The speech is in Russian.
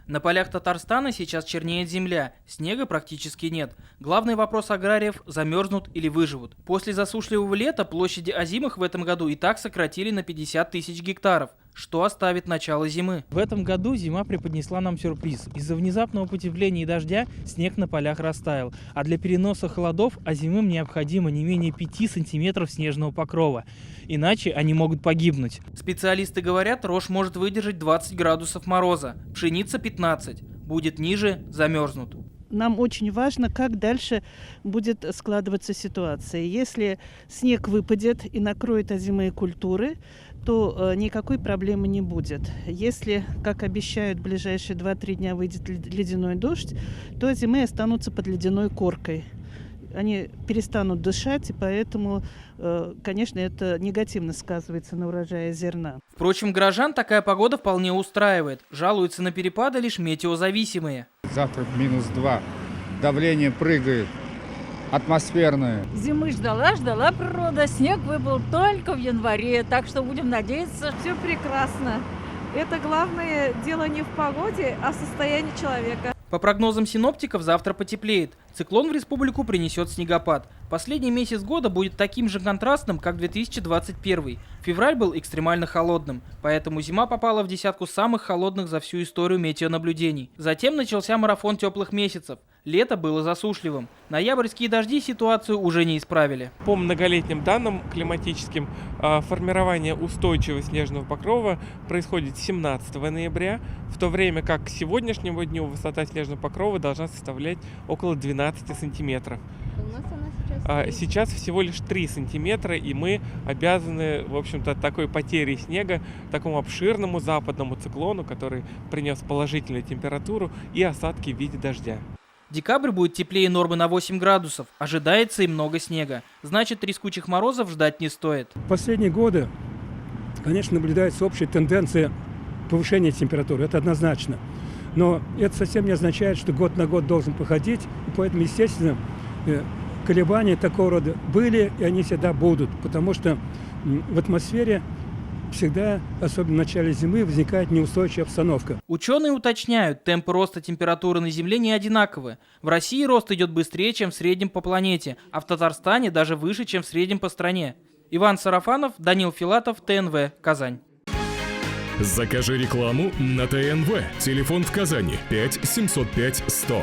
На полях Татарстана сейчас чернеет земля, снега практически нет. Главный вопрос аграриев – замерзнут или выживут. После засушливого лета площади озимых в этом году и так сократили на 50 тысяч гектаров, что оставит начало зимы. В этом году зима преподнесла нам сюрприз. Из-за внезапного потепления и дождя снег на полях растаял, а для переноса холодов озимым необходимо не менее 5 сантиметров снежного покрова. Иначе они могут погибнуть. Специалисты говорят, рожь может выдержать 20 градусов мороза, пшеница 15. Будет ниже – замерзнут. Нам очень важно, как дальше будет складываться ситуация. Если снег выпадет и накроет озимые культуры, то никакой проблемы не будет. Если, как обещают, в ближайшие 2-3 дня выйдет ледяной дождь, то озимые останутся под ледяной коркой. Они перестанут дышать, и поэтому, конечно, это негативно сказывается на урожае зерна. Впрочем, горожан такая погода вполне устраивает. Жалуются на перепады лишь метеозависимые. Завтра -2. Давление прыгает. Атмосферное. Зимы ждала природа. Снег выпал только в январе. Так что будем надеяться. Все прекрасно. Это главное дело не в погоде, а в состоянии человека. По прогнозам синоптиков, завтра потеплеет. Циклон в республику принесет снегопад. Последний месяц года будет таким же контрастным, как 2021. Февраль был экстремально холодным, поэтому зима попала в десятку самых холодных за всю историю метеонаблюдений. Затем начался марафон теплых месяцев. Лето было засушливым. Ноябрьские дожди ситуацию уже не исправили. По многолетним данным климатическим, формирование устойчивого снежного покрова происходит 17 ноября, в то время как к сегодняшнему дню высота снежного покрова должна составлять около 12 сантиметров. Сейчас всего лишь 3 сантиметра, и мы обязаны, в общем-то, такой потерей снега, такому обширному западному циклону, который принес положительную температуру и осадки в виде дождя. Декабрь будет теплее нормы на 8 градусов. Ожидается и много снега. Значит, трескучих морозов ждать не стоит. В последние годы, конечно, наблюдается общая тенденция повышения температуры. Это однозначно. Но это совсем не означает, что год на год должен походить. И поэтому, естественно, колебания такого рода были, и они всегда будут. Потому что в атмосфере всегда, особенно в начале зимы, возникает неустойчивая обстановка. Ученые уточняют, темпы роста температуры на Земле не одинаковы. В России рост идет быстрее, чем в среднем по планете, а в Татарстане даже выше, чем в среднем по стране. Иван Сарафанов, Данил Филатов, ТНВ, Казань. Закажи рекламу на ТНВ. Телефон в Казани 5 705 100.